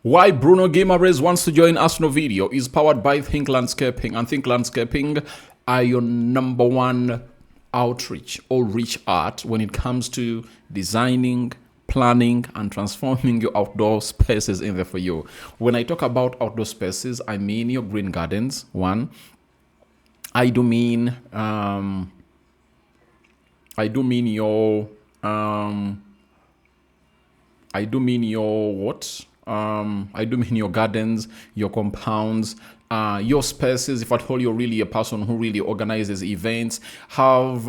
Why Bruno Guimaraes wants to join Arsenal video is powered by Think Landscaping. And Think Landscaping are your number one outreach or reach out when it comes to designing, planning, and transforming your outdoor spaces in there for you. When I talk about outdoor spaces, I mean your green gardens, one. I do mean your what? I do mean your gardens, your compounds, your spaces. If at all you're really a person who really organizes events, have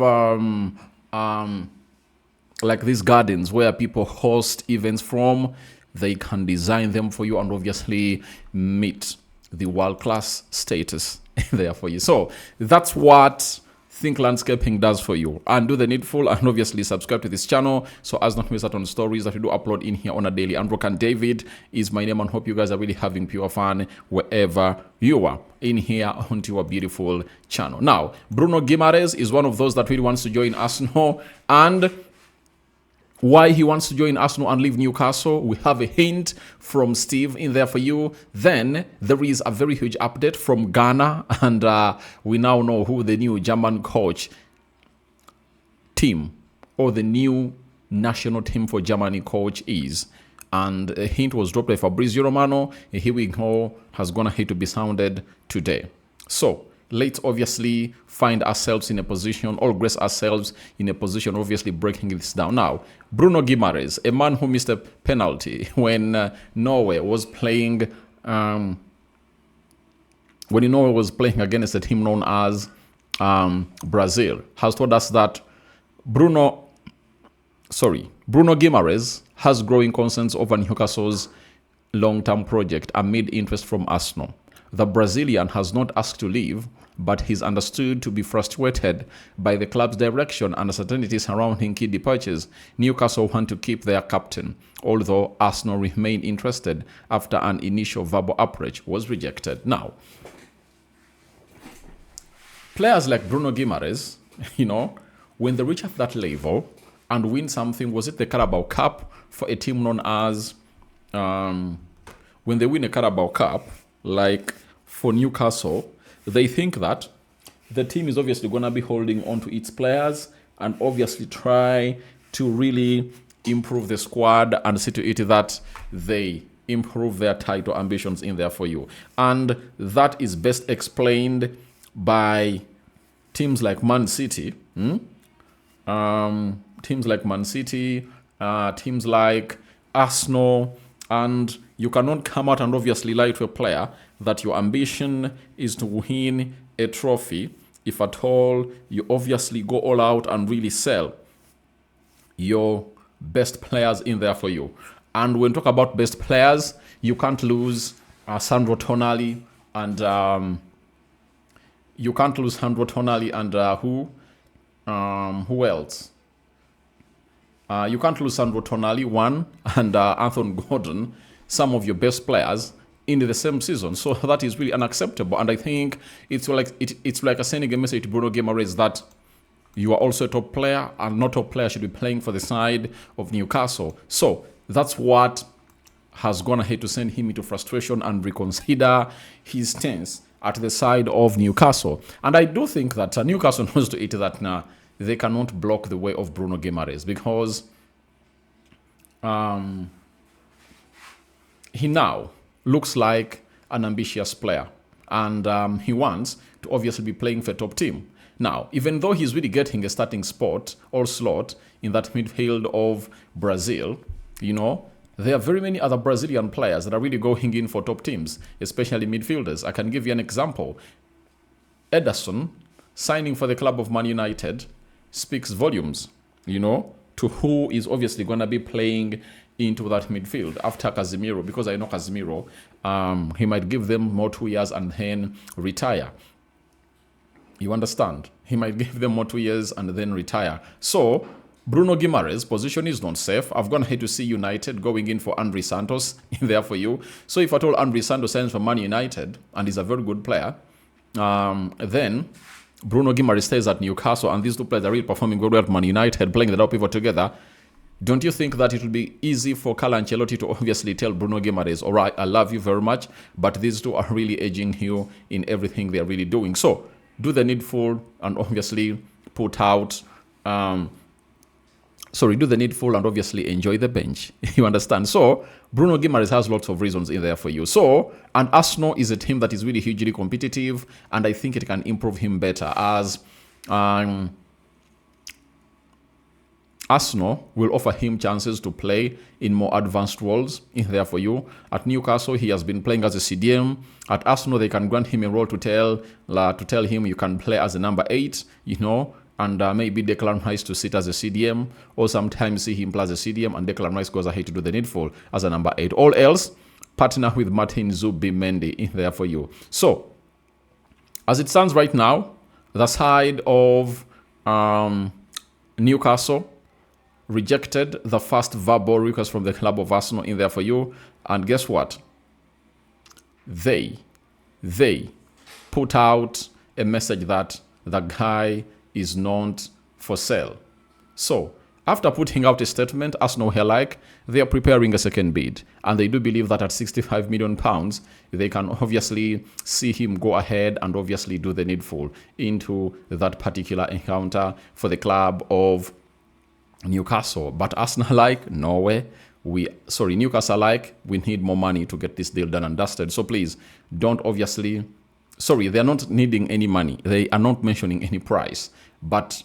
like these gardens where people host events from, they can design them for you and obviously meet the world-class status there for you. So that's what Think Landscaping does for you. And do the needful and obviously subscribe to this channel so as not to miss out on stories that we do upload in here on a daily. And Rokani David is my name, and hope you guys are really having pure fun wherever you are in here onto our beautiful channel. Now, Bruno Guimaraes is one of those that really wants to join Arsenal, and why he wants to join Arsenal and leave Newcastle, we have a hint from Steve in there for you. Then there is a very huge update from Ghana, and we now know who the new German coach team or the new national team for Germany coach is. And a hint was dropped by Fabrizio Romano. Here we go, has gone ahead to be sounded today. So let's obviously find ourselves in a position, or grace ourselves in a position, obviously breaking this down. Now, Bruno Guimaraes, a man who missed a penalty when Norway was playing, against a team known as Brazil, has told us that Bruno Guimaraes has growing concerns over Newcastle's long-term project amid interest from Arsenal. The Brazilian has not asked to leave, but he's understood to be frustrated by the club's direction and uncertainty surrounding key departures. Newcastle want to keep their captain, although Arsenal remain interested after an initial verbal approach was rejected. Now, players like Bruno Guimaraes, when they reach at that level and win something, was it the Carabao Cup for a team known as, when they win a Carabao Cup, like for Newcastle, they think that the team is obviously going to be holding on to its players and obviously try to really improve the squad and see to it that they improve their title ambitions in there for you. And that is best explained by teams like Man City, teams like Arsenal, and you cannot come out and obviously lie to a player that your ambition is to win a trophy if at all you obviously go all out and really sell your best players in there for you. And when talk about best players, you can't lose Sandro Tonali and who else? You can't lose Sandro Tonali, one, and Anthony Gordon, some of your best players in the same season. So that is really unacceptable. And I think it's like sending a message to Bruno Guimaraes that you are also a top player, and not top player should be playing for the side of Newcastle. So that's what has gone ahead to send him into frustration and reconsider his stance at the side of Newcastle. And I do think that Newcastle knows to it that now they cannot block the way of Bruno Guimaraes, because he now looks like an ambitious player, and he wants to obviously be playing for a top team. Now, even though he's really getting a starting spot or slot in that midfield of Brazil, there are very many other Brazilian players that are really going in for top teams, especially midfielders. I can give you an example. Ederson signing for the club of Man United speaks volumes, to who is obviously going to be playing into that midfield after Casemiro, because I know Casemiro, he might give them more 2 years and then retire. You understand? He might give them more 2 years and then retire. So Bruno Guimaraes' position is not safe. I've gone ahead to see United going in for Andre Santos in there for you. So if at all Andre Santos signs for Man United and is a very good player, then Bruno Guimaraes stays at Newcastle, and these two players are really performing very well at Man United, playing the top pivot together. Don't you think that it will be easy for Carlo Ancelotti to obviously tell Bruno Guimaraes, all right, I love you very much, but these two are really edging you in everything they're really doing. So do the needful and obviously put out, do the needful and obviously enjoy the bench. You understand? So Bruno Guimaraes has lots of reasons in there for you. So, and Arsenal is a team that is really hugely competitive, and I think it can improve him better as Arsenal will offer him chances to play in more advanced roles in there for you. At Newcastle, he has been playing as a CDM. At Arsenal, they can grant him a role to tell him you can play as a number 8, and maybe Declan Rice to sit as a CDM, or sometimes see him play as a CDM and Declan Rice goes ahead to do the needful as a number 8. All else, partner with Martin Zubimendi in there for you. So, as it stands right now, the side of Newcastle rejected the first verbal request from the club of Arsenal in there for you. And guess what? They put out a message that the guy is not for sale. So, after putting out a statement, Arsenal were like, they are preparing a second bid. And they do believe that at £65 million, they can obviously see him go ahead and obviously do the needful into that particular encounter for the club of Newcastle. But Arsenal like, no way. Newcastle like, we need more money to get this deal done and dusted. So please, don't obviously... they're not needing any money. They are not mentioning any price. But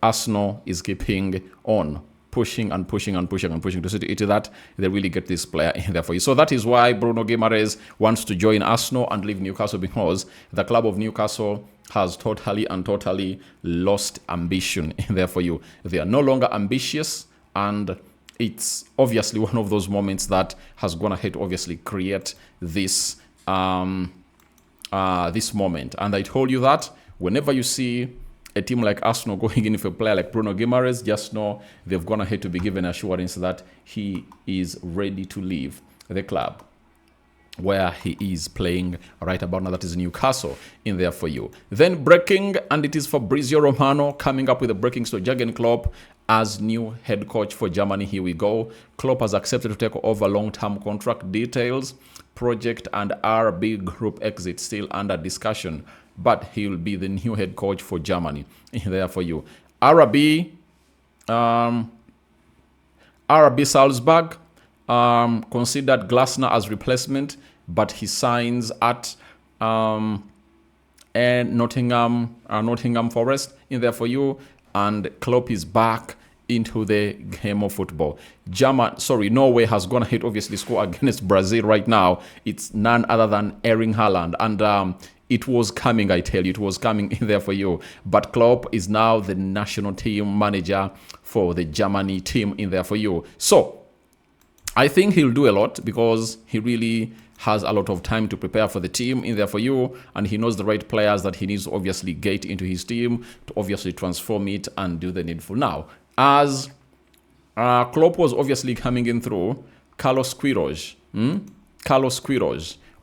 Arsenal is keeping on pushing to see to it that they really get this player in there for you. So that is why Bruno Guimaraes wants to join Arsenal and leave Newcastle, because the club of Newcastle has totally lost ambition in there for you. They are no longer ambitious, and it's obviously one of those moments that has gone ahead to obviously create this this moment. And I told you that whenever you see a team like Arsenal going in with a player like Bruno Guimaraes, just know they've gone ahead to be given assurance that he is ready to leave the club where he is playing right about now. That is Newcastle in there for you. Then breaking, and it is Fabrizio Romano coming up with a breaking story. Jurgen Klopp as new head coach for Germany. Here we go. Klopp has accepted to take over long-term contract. Details, project and RB group exit still under discussion, but he will be the new head coach for Germany in there for you. RB Salzburg considered Glasner as replacement, but he signs at Nottingham Forest in there for you. And Klopp is back into the game of football. Norway has gone ahead, obviously, score against Brazil right now. It's none other than Erling Haaland. And it was coming, I tell you, it was coming in there for you. But Klopp is now the national team manager for the Germany team in there for you. So, I think he'll do a lot because he really has a lot of time to prepare for the team in there for you, and he knows the right players that he needs to obviously get into his team to obviously transform it and do the needful. Now, as Klopp was obviously coming in through, Carlos Queiroz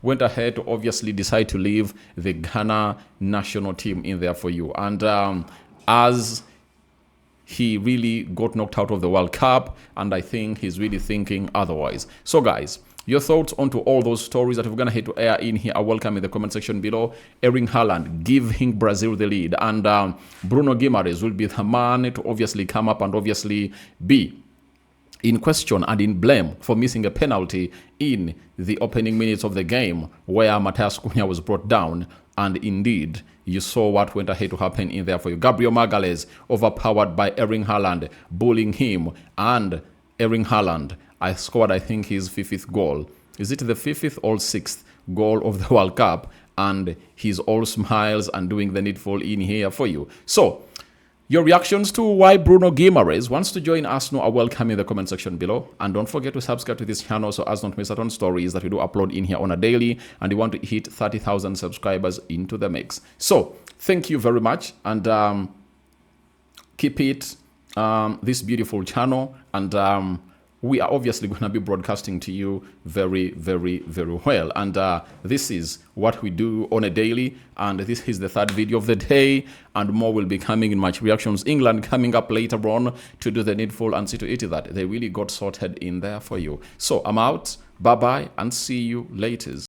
went ahead to obviously decide to leave the Ghana national team in there for you. And as he really got knocked out of the World Cup, and I think he's really thinking otherwise. So guys, your thoughts onto all those stories that we're going to head to air in here are welcome in the comment section below. Erling Haaland giving Brazil the lead, and Bruno Guimaraes will be the man to obviously come up and obviously be in question and in blame for missing a penalty in the opening minutes of the game where Matheus Cunha was brought down. And indeed, you saw what went ahead to happen in there for you. Gabriel Magalhaes overpowered by Erling Haaland, bullying him, and Erling Haaland scored, I think, his 5th goal. Is it the 5th or 6th goal of the World Cup? And he's all smiles and doing the needful in here for you. So, your reactions to why Bruno Guimaraes wants to join Arsenal are welcome in the comment section below. And don't forget to subscribe to this channel so as not to miss out on stories that we do upload in here on a daily. And we want to hit 30,000 subscribers into the mix. So, thank you very much. And keep it this beautiful channel. And we are obviously going to be broadcasting to you very, very, very well. And this is what we do on a daily. And this is the third video of the day. And more will be coming in Match Reactions England coming up later on to do the needful and see to it that they really got sorted in there for you. So I'm out. Bye-bye and see you later.